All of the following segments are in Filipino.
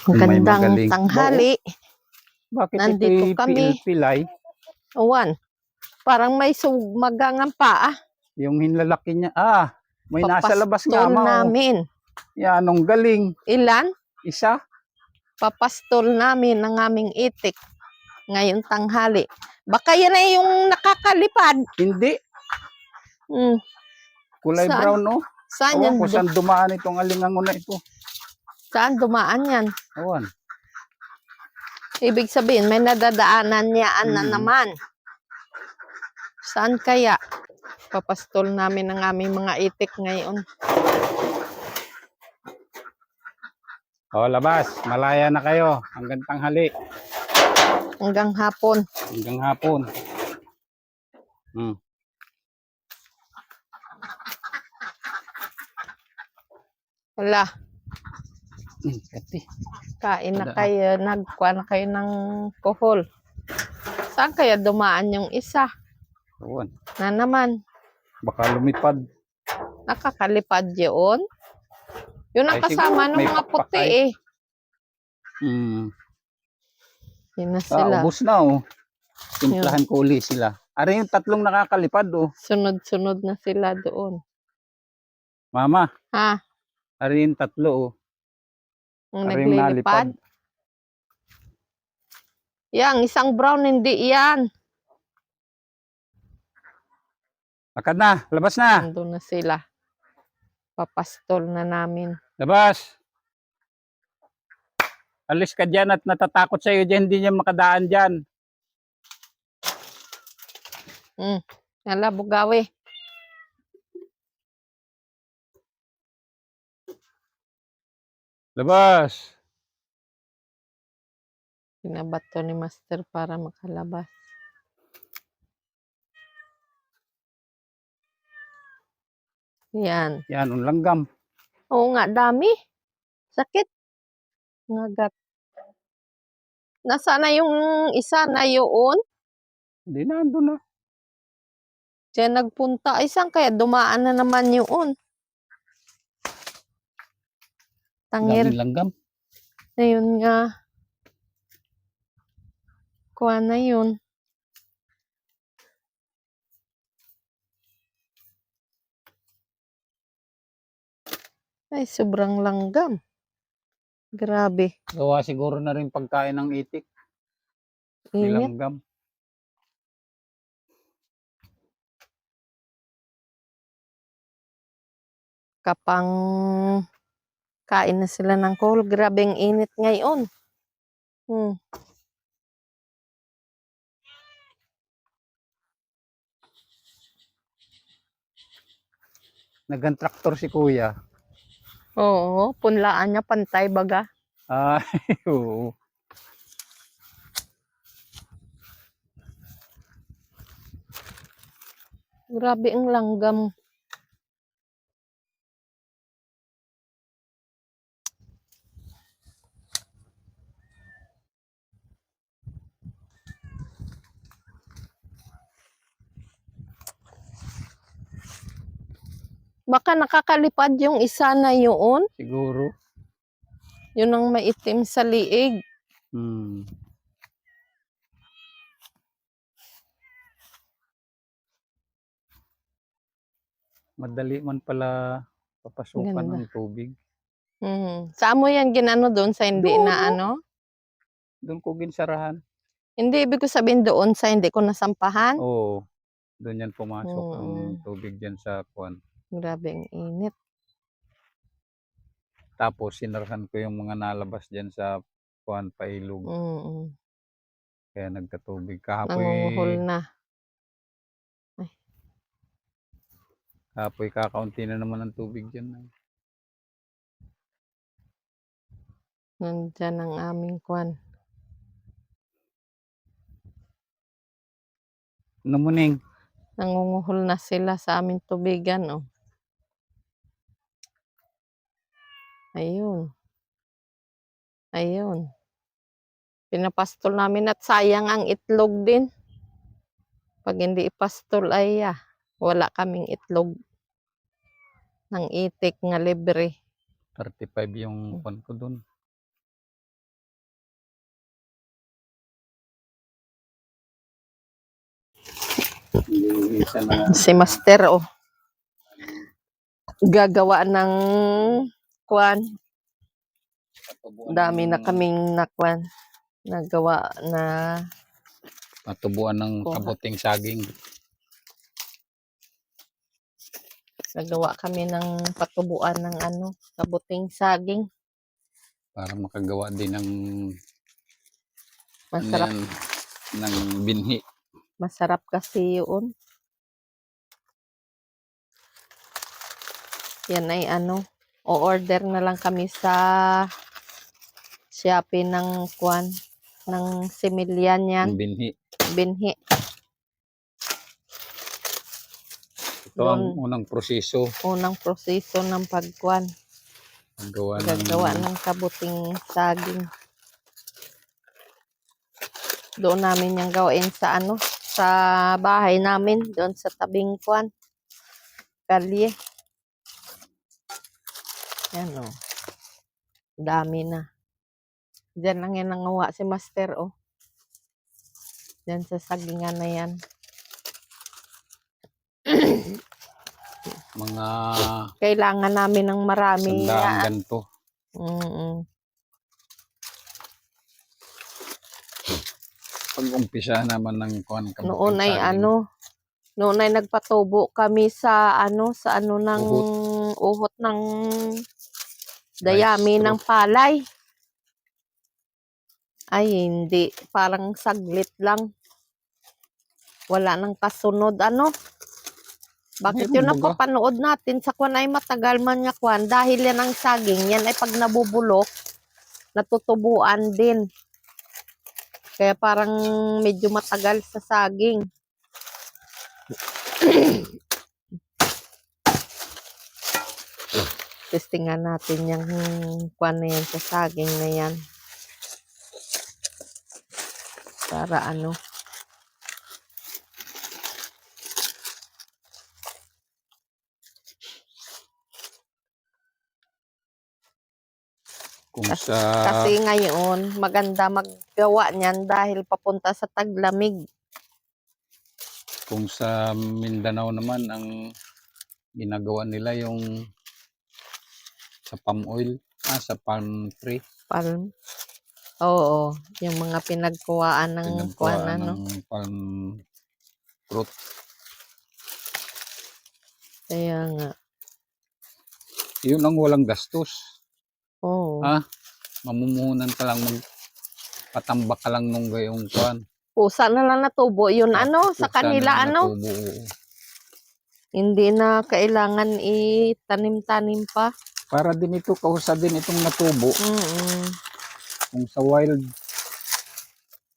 May Magandang magaling. tanghali. Bakit Nandito ito'y kami. pilay? Uwan. Parang may sumagang pa. Yung hinlalaki niya. May nasa labas nga, Papastol namin. Yan, ang galing. Ilan? Isa? Papastol namin ng aming itik. Ngayong tanghali. Baka yan ay yung nakakalipad. Hindi. Kulay Saan? brown, no? Saan yan? Kung saan dumaan itong alingango na ito. Saan dumaan yan? Awan. Ibig sabihin, may nadadaanan niyaan na naman. Saan kaya? Papastol namin ang aming mga itik ngayon. Labas. Malaya na kayo. Hanggang tanghali. Hanggang hapon. Hanggang hapon. Wala. Kati. Kain na kayo, nagkuha na kayo ng kohol. Saan kaya dumaan yung isa? Awan. Na naman. Baka lumipad. Nakakalipad yun. Yun ang Ay, kasama ng may mga puti pakpakay. eh. Yun na sila. Ubus na, oh. Timplahan ko uli sila. Ara yung tatlong nakakalipad, oh. Sunod-sunod na sila doon. Mama. Ha? Ara yung tatlo, oh. Ang Ara yung naglilipad. nalipad. Yang isang brown, hindi yan. Lakad na, labas na. Nandun na sila. Papastol na namin. Labas. Alis ka dyan at natatakot sa'yo dyan, hindi niya makadaan dyan. Hala, bugawi. Labas. Pinabato ni Master para makalabas. Yan. Yan, ang langgam. Oo nga, dami. Sakit. Ngagat. Nasaan na yung isa na yun? Hindi na, ando na. Diyan nagpunta. Isang kaya dumaan na naman yun. Tangir. Daming langgam. Ayun nga. Kuha na yun. Ay, sobrang langgam. Grabe. Gawa siguro na rin pagkain ng itik. Init. Langgam. Kapang kain na sila ng kohol. Grabe ang init ngayon. Nag-traktor si kuya. Oo, punlaan niya pantay baga. Ay, oo. Grabe ang langgam. Baka nakakalipad yung isa na yun. Siguro. Yun ang maitim sa liig. Madali man pala papasukan ng tubig. Saan mo yan ginano doon sa hindi doon, na ano? Doon ko ginsarahan. Hindi, ibig ko sabihin doon sa hindi ko nasampahan? Oo. Doon yan pumasok ang tubig dyan sa kuwan. Grabe ang init. Tapos sinarahan ko yung mga nalabas dyan sa kuwan, pailog. Kaya nagkatubig. Nangunguhol na. Kapoy kakaunti na naman ang tubig dyan. Nandyan ang aming kuwan. Namuning. Nangunguhol na sila sa aming tubigan, oh. Ayun. Ayun. Pinapastol namin at sayang ang itlog din. Pag hindi ipastol ay wala kaming itlog ng itik nga libre. 35 yung kuwan ko doon. Isa na Si Master, oh. Gagawa ng kwan. Dami na kaming nakwan. Nagawa na matubuan ng kuha. kabuting saging. Nagawa kami ng patubuan ng ano, kabuting saging. Para makagawa din ng Masarap. ano yan, ng binhi. Masarap kasi yun. Yan ay ano, o-order na lang kami sa Shopee ng kwan, ng similyan yan, Ng binhi. binhi. Ito ang unang proseso. Unang proseso ng pagkwan. Gagawa ng kabuting saging. Doon namin yung gawain sa ano, sa bahay namin, doon sa tabing kwan. Kalye. Yan o. Dami na. Diyan lang yan nangawa si Master o. Diyan sa sagingan na yan. Mga Kailangan namin ng marami sandaang yan. ganito. Pag-umpisa naman ng kuwan kabuting Noon ay saging. ano, noon ay nagpatubo kami sa ano ng uhot ng dayami ng palay. Ay hindi, parang saglit lang. Wala nang kasunod ano. Bakit yun napapanood natin sa kwan ay matagal man nga kwan dahil yan ang saging, yan ay pag nabubulok, natutubuan din. Kaya parang medyo matagal sa saging. Testingan natin yung kwan na yan sa saging na yan. Para ano. Kasi ngayon, maganda maggawa niyan dahil papunta sa taglamig. Kung sa Mindanao naman, ang ginagawa nila yung sa palm oil, sa palm tree. Palm. Oo, yung mga pinagkuhaan ng kwan, ano? Ng palm fruit. Kaya nga. Yun ang walang gastos. Oo. Mamumuhunan ka lang, patambak ka lang nung gayong kwan. Pusa na lang natubo yun, ano, sa kanila, ano. Natubo. Hindi na kailangan itanim-tanim pa. Para din ito, kausa din itong natubo. Kung sa wild.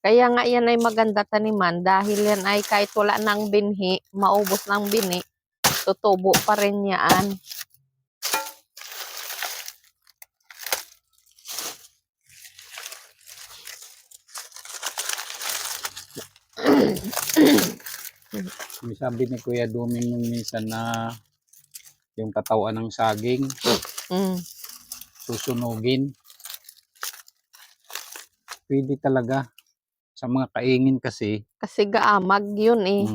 Kaya nga yan ay maganda taniman dahil yan ay kahit wala ng binhi, maubos ng binhi, tutubo pa rin yan. Sabi ni Kuya Doming nung minsan na yung katawan ng saging, susunugin. Pwede talaga. Sa mga kaingin kasi. Kasi gaamag yun eh.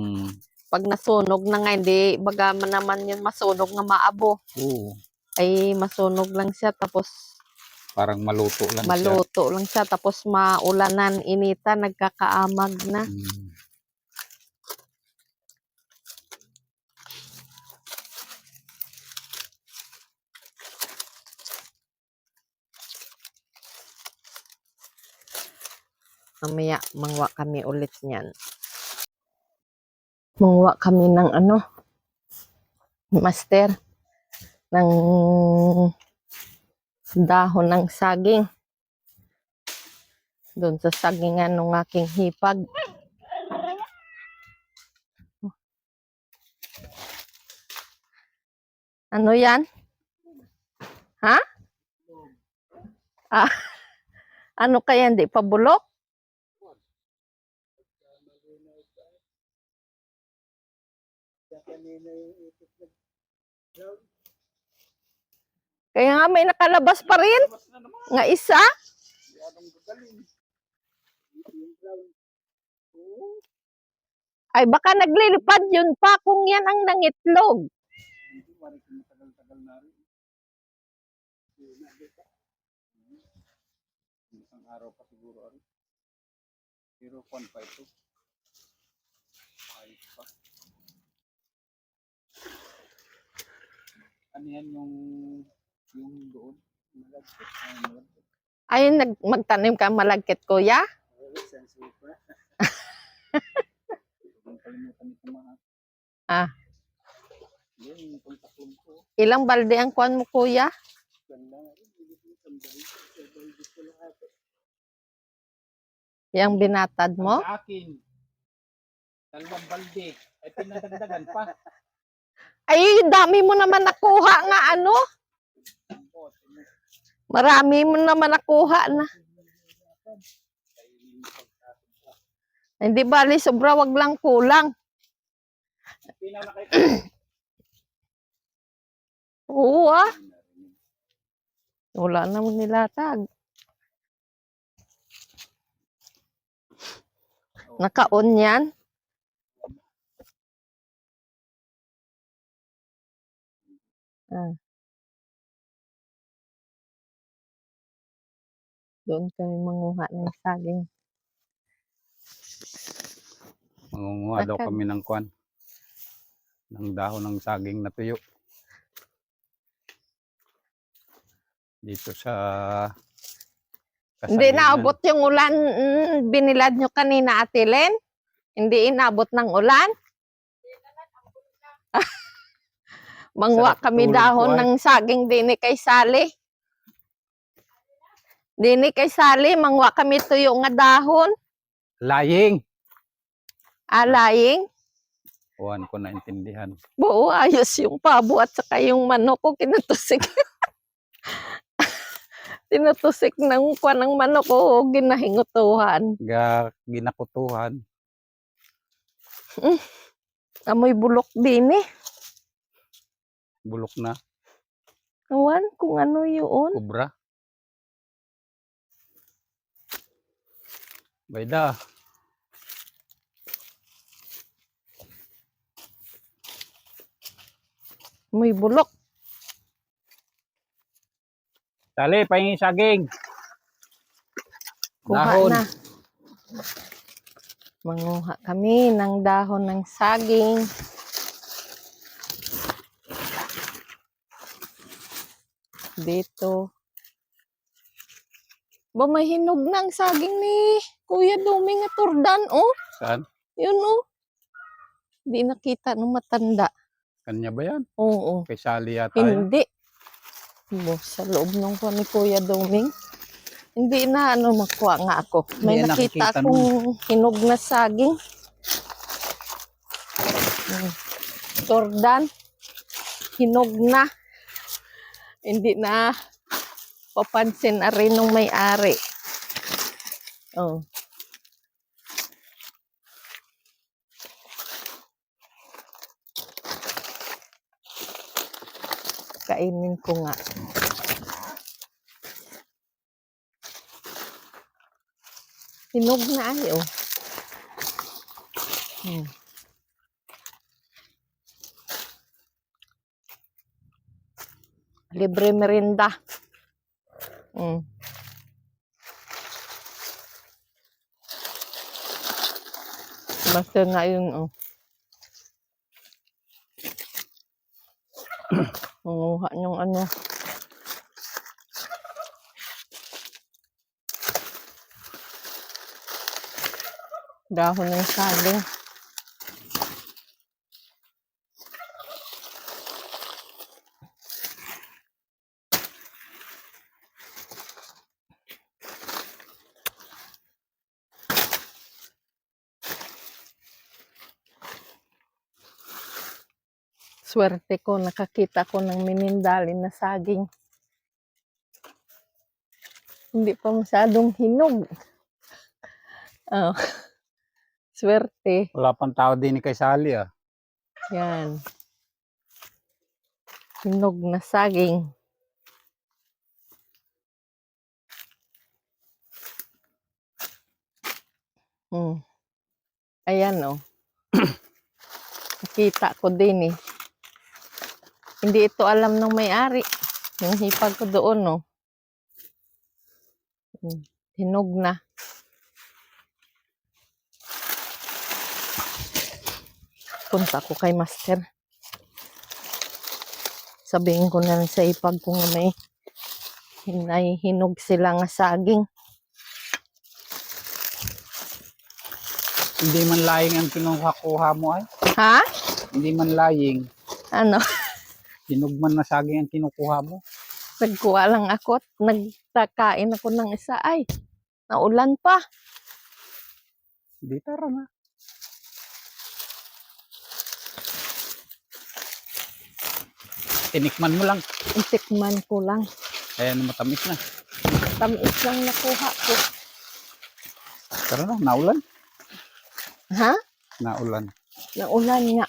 Pag nasunog na nga, hindi, baga naman yun masunog nga maabo. Oo. Ay masunog lang siya tapos parang maluto lang siya. Maluto lang siya tapos maulanan, initan, nagkakaamag na. Mamaya, mangwa kami ulit niyan. Mangwa kami ng ano, Master, ng dahon ng saging. Doon sa sagingan ng aking hipag. Ano yan? Ha? Ano kaya, hindi pa bulok? Kaya nga may nakalabas pa rin. Nga isa. Ay, baka naglilipad yun pa kung yan ang nangitlog. Hindi, parang matagal-tagal na rin. Isang araw pa siguro rin. Pero kwan pa ito. Ayos pa. Ano yan yung doon? Malagkit. Malagkit. Ayun, magtanim ka malagkit, kuya? Huwag kalimutan ito mga. Ah. Yan, yung kontaklong ko. Ilang balde ang kuwan mo, kuya? Ganda nga rin. Yang binatad mo? Sa akin, 2 balde. Ay pinadagdagan pa. Ay, dami mo naman nakuha nga ano. Marami mo naman nakuha na. Hindi bali, sobra, wag lang kulang. Oo ah. Wala naman nilatag. Naka-on yan. Ah. Doon kami manguha ng saging. Mangunguha daw kami ng kwan. Ng dahon ng saging na tuyo. Dito sa Hindi Kasaginan. naabot yung ulan, binilad nyo kanina, Ate Len? Hindi inabot ng ulan? Mangwa Sarap kami tulog dahon ko, ay. ng saging dini kay Sally. Dini kay Sally, mangwa kami tuyo nga dahon. Lying. Alaying. Kuhan ko na intindihan. Buo, ayos yung pabo at saka yung manok ko kinutusik. Tinutusik ng kwan ng manok ko, ginahingutuhan. Ginakutuhan. Amoy bulok din eh. Bulok na. Awan kung ano yun. Kubra. Bayda. Amoy bulok. Sali, pahingi saging. Kuha Dahon. na. Manguha kami ng dahon ng saging. Dito. Ba may hinog ng saging ni Kuya Duming at Turdan, oh. Saan? Yun, oh. Di nakita nung matanda. Kanya ba yan? Oo. Kay Sally yata yan. Hindi. Sa loob ng ni Kuya Duming. Hindi na makuha nga ako. May Hindi, nakita nakikita akong hinog na saging. Turdan. Hinog na. Hindi na papansin na rin nung may-ari. Oh. Kainin ko nga. Hinog na ay, oh. Libre merinda. Basta nga yun, oh. Manguha yung ano. Dahon ng saging. Swerte ko, nakakita ko ng minindalin na saging. Hindi pa masyadong hinog. Oh. Swerte. Wala pang tao din ni kay Sally ah. Yan. Hinog na saging. Ayan, oh. Kita ko din eh. Hindi ito alam ng may-ari. Yung hipag ko doon, no. Hinog na. Punta ko kay Master. Sabihin ko na rin sa ipag kung may hinog sila nga saging. Hindi man laying ang kinuha mo ay. Ha? Hindi man laying. Ano? Hinog man na saging ang kinukuha mo. Nagkuha lang ako at nagtakain ako ng isa ay. Naulan pa. Hindi, tara na. Tinikman mo lang. Tikman ko lang. Ayan, matamis na. Tamis lang nakuha ko. Tara na, naulan. Ha? Naulan. Naulan nga.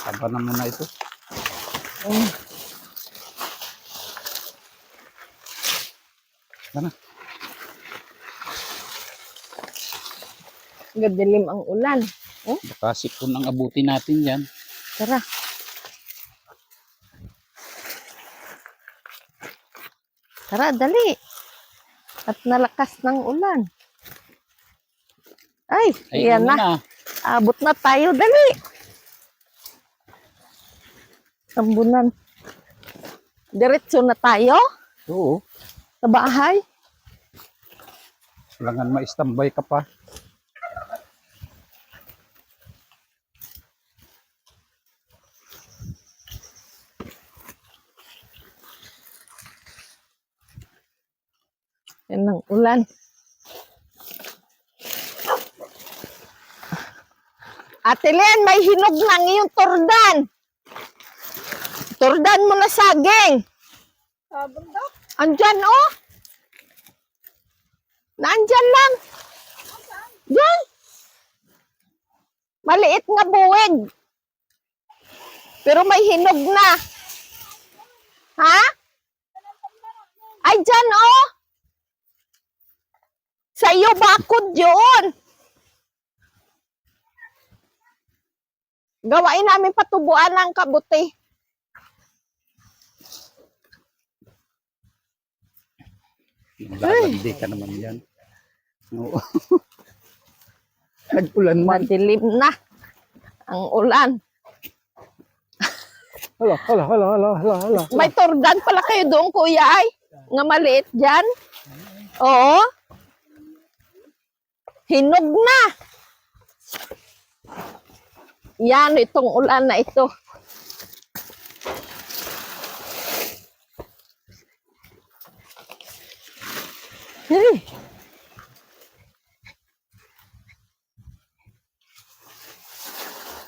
Taba na muna ito. Tara. Gadilim ang ulan. Baka sipon ang abutin natin yan. Tara. Tara, dali. At nalakas ng ulan. Ay, yan na. Abot na tayo, dali. Sambunan. Diretso na tayo? Oo. Sa bahay? Kailangan ma-standby ka pa. Yan ang ulan. Ate Len, may hinog na ngayong tordan. Tordan mo na saging. Andyan, oh. Nandyan lang. Diyan. Maliit nga buwig. Pero may hinog na. Ha? Ay, dyan, oh. Sa iyo, bakod yun. Gawain namin patubuan ng kabuti. Lalandi ka naman yan. Oo. Nag-ulan man. Madilim na ang ulan. Hala. May tordan pala kayo doon, kuya, ay. Nga maliit dyan. Oo. Hinog na. Yan, itong ulan na ito.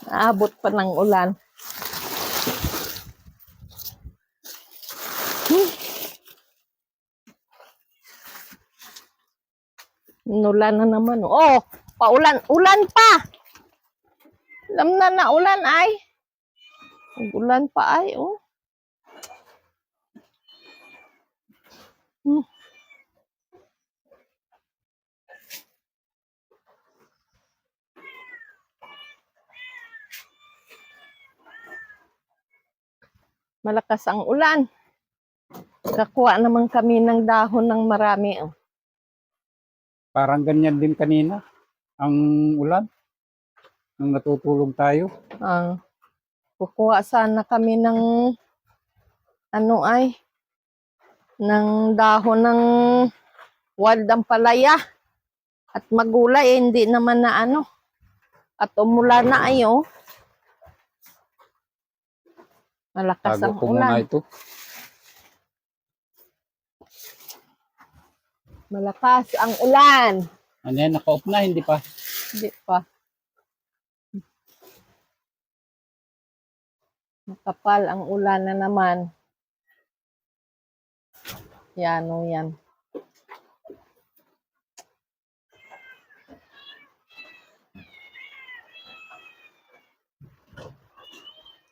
Naabot pa ng ulan. Nulan na naman. Oh, paulan. Ulan pa. Alam na ulan ay. Ulan pa ay, oh. Malakas ang ulan. Kakuha naman kami ng dahon ng marami. Oh. Parang ganyan din kanina. Ang ulan. Nung natutulog tayo. Kukuha sana kami ng ano ay ng dahon ng wild ampalaya at magulay hindi naman na ano at umula na ayo. Malakas ang Tago ko ulan. muna ito. Malakas ang ulan. Ano yan? Naka-off na? Hindi pa? Hindi pa. Makapal ang ulan na naman. Yan o yan.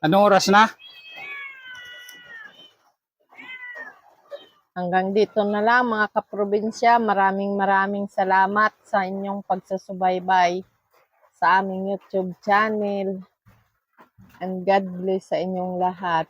Anong oras na? Hanggang dito na lang mga kaprobinsya. Maraming salamat sa inyong pagsusubaybay sa aming YouTube channel. And God bless sa inyong lahat.